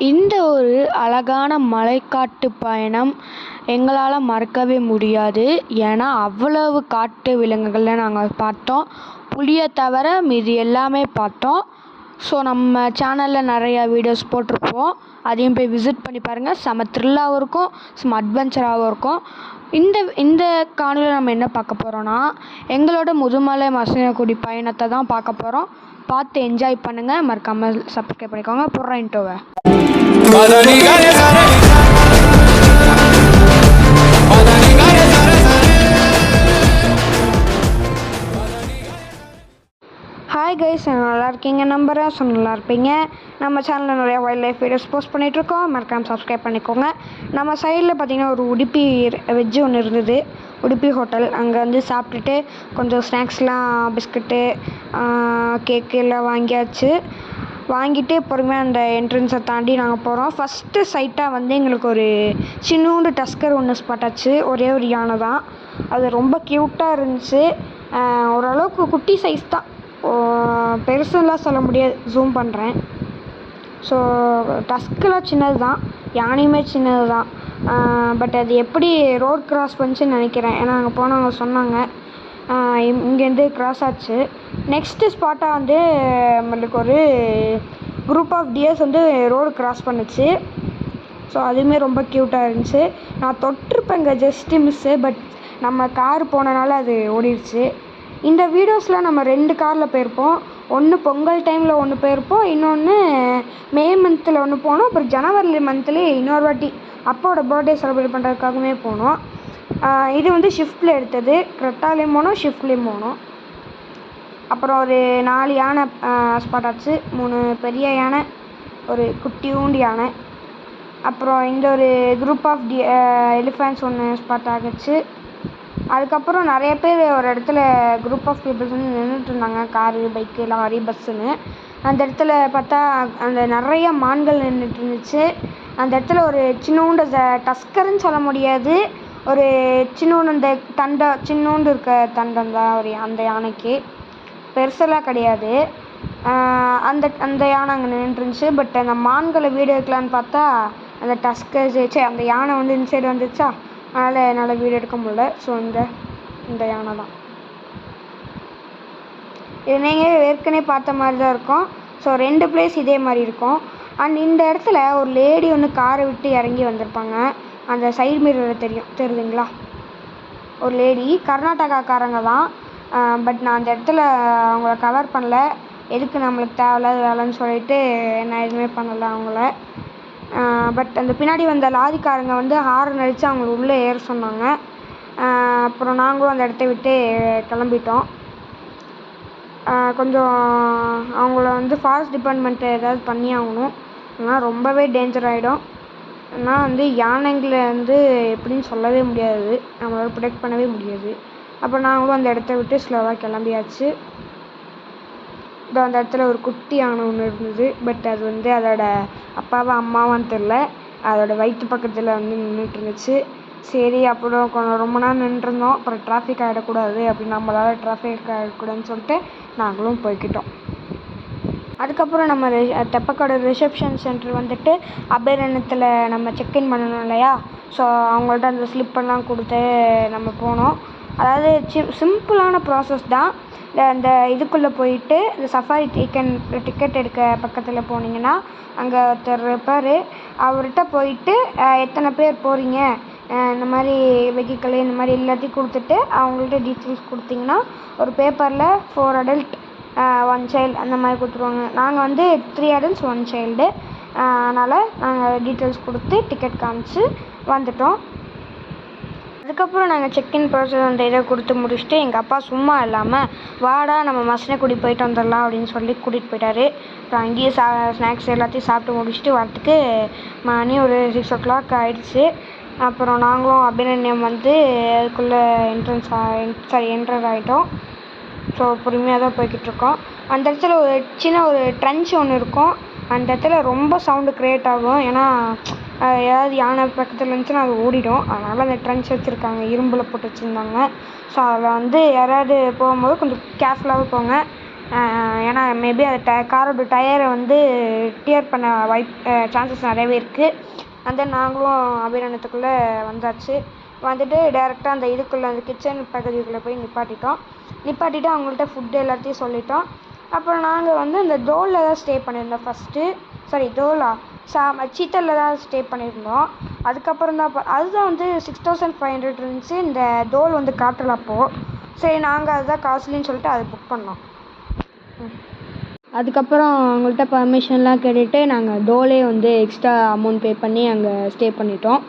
இந்த ஒரு அழகான மலைக்காட்டு பயணம் எங்களால் மறக்கவே முடியாது. ஏன்னா அவ்வளவு காட்டு விலங்குகளை நாங்கள் பார்த்தோம். புலியை தவிர மீதி எல்லாமே பார்த்தோம். ஸோ நம்ம சேனலில் நிறையா வீடியோஸ் போட்டிருப்போம். அதையும் போய் விசிட் பண்ணி பாருங்கள். செம த்ரில்லாகவும் இருக்கும், செம அட்வென்ச்சராகவும் இருக்கும். இந்த காணொலியில் நம்ம என்ன பார்க்க போகிறோன்னா, எங்களோட முதுமலை மசனக்குடி பயணத்தை தான் பார்க்க போகிறோம். பார்த்து என்ஜாய் பண்ணுங்கள். மறக்காமல் சப்ஸ்கிரைப் பண்ணிக்கோங்க. போடுறேன் இன்ட்ரோவை. ஹாய் கைஸ், நல்லா இருக்கீங்க நம்புகிறேன். ஸோ நல்லா இருப்பீங்க. நம்ம சேனலில் நிறையா வைல்ட் லைஃப் வீடியோஸ் போஸ்ட் பண்ணிகிட்ருக்கோம். மறக்காமல் சப்ஸ்கிரைப் பண்ணிக்கோங்க. நம்ம சைடில் பார்த்திங்கன்னா ஒரு உடுப்பி வெஜ்ஜு ஒன்று இருந்தது, உடுப்பி ஹோட்டல். அங்கே வந்து சாப்பிட்டுட்டு கொஞ்சம் ஸ்நாக்ஸ்லாம், பிஸ்கட்டு, கேக்கு எல்லாம் வாங்கிட்டு பொறுமையாக அந்த என்ட்ரன்ஸை தாண்டி நாங்கள் போகிறோம். ஃபஸ்ட்டு சைட்டாக வந்து எங்களுக்கு ஒரு சின்னூண்டு டஸ்கர் ஒன்று ஸ்பாட் ஆச்சு. ஒரே ஒரு யானை தான். அது ரொம்ப க்யூட்டாக இருந்துச்சு. ஓரளவுக்கு குட்டி சைஸ் தான், பெருசுலாம் சொல்ல முடியாது. ஜூம் பண்ணுறேன். ஸோ டஸ்கெலாம் சின்னது தான், யானையுமே சின்னது தான். பட் அது எப்படி ரோட் கிராஸ் பண்ணிச்சுன்னு நினைக்கிறேன். ஏன்னா அங்கே போனவங்க சொன்னாங்க இங்கேருந்து கிராஸ் ஆச்சு. நெக்ஸ்ட்டு ஸ்பாட்டாக வந்து நம்மளுக்கு ஒரு குரூப் ஆஃப் டியர்ஸ் வந்து ரோடு கிராஸ் பண்ணுச்சு. ஸோ அதுவுமே ரொம்ப க்யூட்டாக இருந்துச்சு. நான் தொட்டிருப்பேங்க, ஜஸ்ட்டு மிஸ்ஸு. பட் நம்ம கார் போனனால அது ஓடிடுச்சு. இந்த வீடியோஸில் நம்ம 2 காரில் போயிருப்போம். ஒன்று பொங்கல் டைமில் ஒன்று போயிருப்போம், இன்னொன்று மே மந்தில் ஒன்று போனோம். அப்புறம் ஜனவரி மந்த்லேயே இன்னொரு வாட்டி அப்பாவோட பர்த்டே செலிப்ரேட் பண்ணுறதுக்காகவே போனோம். இது வந்து ஷிஃப்ட்டில் எடுத்தது. கரெக்டாலேயும் போனோம், ஷிஃப்ட்லேயும் போனோம். அப்புறம் ஒரு 4 யானை ஸ்பாட் ஆச்சு. 3 பெரிய யானை, ஒரு குட்டியூண்டு யானை. அப்புறம் இந்த ஒரு குரூப் ஆஃப் எலிஃபெண்ட்ஸ் ஒன்று ஸ்பாட் ஆகிடுச்சு. அதுக்கப்புறம் நிறைய பேர் ஒரு இடத்துல குரூப் ஆஃப் பீப்புள்ஸ் வந்து நின்றுட்டு இருந்தாங்க. காரு, பைக்கு, லாரி, பஸ்ஸுன்னு. அந்த இடத்துல பார்த்தா அந்த நிறைய மான்கள் நின்றுட்டு இருந்துச்சு. அந்த இடத்துல ஒரு சின்னூண்டு டஸ்கர்ன்னு சொல்ல முடியாது, ஒரு சின்னூண்டு அந்த சின்னூண்டு இருக்க தண்டம் தான் ஒரு அந்த யானைக்கு, பெருசெல்லாம் கிடையாது. அந்த யானை அங்கே நின்றுருந்துச்சு. பட் அந்த மான்களை வீடியோ எடுக்கலான்னு பார்த்தா அந்த டஸ்கர் அந்த யானை வந்து இந்த சைடு வந்துச்சா, அதனால் என்னால் வீடியோ எடுக்க முடியல. ஸோ இந்த யானை தான் இது. நீங்கள் ஏற்கனவே பார்த்த மாதிரி தான் இருக்கும். ஸோ 2 பிளேஸ் இதே மாதிரி இருக்கும். அண்ட் இந்த இடத்துல ஒரு லேடி ஒன்று காரை விட்டு இறங்கி வந்திருப்பாங்க. அந்த சைடு மிரரில் தெரியுதுங்களா, ஒரு லேடி. கர்நாடகாக்காரங்க தான். பட் நான் அந்த இடத்துல அவங்கள கவர் பண்ணல. எதுக்கு நம்மளுக்கு தேவையில்லாத வேலைன்னு சொல்லிட்டு நான் எதுவுமே பண்ணலை அவங்கள. பட் அந்த பின்னாடி வந்த லாரிக்காரங்க வந்து ஹாரன் அடித்து அவங்கள உள்ளே ஏற சொன்னாங்க. அப்புறம் நாங்களும் அந்த இடத்த விட்டு கிளம்பிட்டோம். கொஞ்சம் அவங்கள வந்து ஃபாரஸ்ட் டிபார்ட்மெண்ட்டு ஏதாவது பண்ணி ஆகணும், ஆனால் ரொம்பவே டேஞ்சர் ஆகிடும். ஆனால் வந்து யானைங்களை வந்து எப்படின்னு சொல்லவே முடியாது, நம்மளால் ப்ரொடெக்ட் பண்ணவே முடியாது. அப்புறம் நாங்களும் அந்த இடத்த விட்டு ஸ்லோவாக கிளம்பியாச்சு. அந்த இடத்துல ஒரு குட்டி யானை ஒன்று இருந்தது. பட் அது வந்து அதோட அப்பாவா அம்மாவான்னு தெரில, அதோட வயிற்று பக்கத்தில் வந்து நின்றுட்டு இருந்துச்சு. சரி, அப்புறம் ரொம்ப நேரம் நின்றுருந்தோம். அப்புறம் டிராஃபிக் ஆகிடக்கூடாது அப்படின்னு, நம்மளால் டிராஃபிக் ஆகிடக்கூடாதுன்னு சொல்லிட்டு நாங்களும் போய்கிட்டோம். அதுக்கப்புறம் நம்ம தெப்பக்காடு ரிசப்ஷன் சென்டர் வந்துட்டு அபயாரண்யத்தில் நம்ம செக்இன் பண்ணணும் இல்லையா. ஸோ அவங்கள்ட்ட அந்த ஸ்லிப்பெல்லாம் கொடுத்து நம்ம போனோம். அதாவது சிம்பிளான ப்ராசஸ் தான். அந்த இதுக்குள்ளே போயிட்டு இந்த சஃபாரி டிக்கெட் எடுக்க பக்கத்தில் போனீங்கன்னா அங்கே ஒருத்தர் இருப்பார். அவர்கிட்ட போயிட்டு எத்தனை பேர் போகிறீங்க, இந்த மாதிரி வெஹிக்கிள், இந்த மாதிரி எல்லாத்தையும் கொடுத்துட்டு அவங்கள்ட்ட டீட்டெயில்ஸ் கொடுத்தீங்கன்னா ஒரு பேப்பரில் 4 adult 1 child அந்த மாதிரி கொடுத்துருவாங்க. நாங்கள் வந்து 3 adults 1 child. அதனால் நாங்கள் டீட்டெயில்ஸ் கொடுத்து டிக்கெட் காமிச்சு வந்துட்டோம். அதுக்கப்புறம் நாங்கள் செக்இன் ப்ராசஸ் அந்த இதை கொடுத்து முடிச்சுட்டு எங்கள் அப்பா சும்மா இல்லாமல் வாடா நம்ம மசனக்குடி போயிட்டு வந்துடலாம் அப்படின்னு சொல்லி கூட்டிகிட்டு போயிட்டார். அப்புறம் அங்கேயே ஸ்நாக்ஸ் எல்லாத்தையும் சாப்பிட்டு முடிச்சுட்டு வரத்துக்கு மணி ஒரு 6 o'clock ஆகிடுச்சு. அப்புறம் நாங்களும் அபிநயம் வந்து அதுக்குள்ளே என்டர் ஆகிட்டோம். ஸோ பொறுமையாக தான் போய்கிட்ருக்கோம். அந்த இடத்துல ஒரு சின்ன ஒரு ட்ரென்ச் ஒன்று இருக்கும். அந்த இடத்துல ரொம்ப சவுண்டு க்ரியேட் ஆகும். ஏன்னா ஏதாவது யானை பக்கத்தில் இருந்துச்சுன்னா அது ஓடிடும். அதனால் அந்த ட்ரென்ச் வச்சுருக்காங்க, இரும்பில் போட்டு வச்சுருந்தாங்க. ஸோ அதில் வந்து யாராவது போகும்போது கொஞ்சம் கேர்ஃபுல்லாகவே போங்க. ஏன்னா மேபி அந்த காரோட டயரை வந்து டியர் பண்ண சான்சஸ் நிறையவே இருக்குது. அண்ட் தென் நாங்களும் அபிராமத்துக்குள்ளே வந்தாச்சு. வந்துட்டு டேரெக்டாக அந்த இதுக்குள்ளே அந்த கிச்சன் பகுதிக்குள்ளே போய் நிப்பாட்டிட்டு அவங்கள்ட்ட ஃபுட்டு எல்லாத்தையும் சொல்லிட்டோம். அப்புறம் நாங்கள் வந்து அந்த தோலில் தான் ஸ்டே பண்ணியிருந்தோம் ஃபஸ்ட்டு. சீத்தலில் தான் ஸ்டே பண்ணியிருந்தோம். அதுக்கப்புறம் தான் அதுதான் வந்து 6500 இருந்துச்சு. இந்த தோல் வந்து காட்டல அப்போது. சரி நாங்கள் அதுதான் காஸ்ட்லின்னு சொல்லிட்டு அதை புக் பண்ணோம். அதுக்கப்புறம் அவங்கள்ட்ட பர்மிஷன்லாம் கேட்டுட்டு நாங்கள் தோலே வந்து எக்ஸ்ட்ரா அமௌண்ட் பே பண்ணி அங்கே ஸ்டே பண்ணிட்டோம்.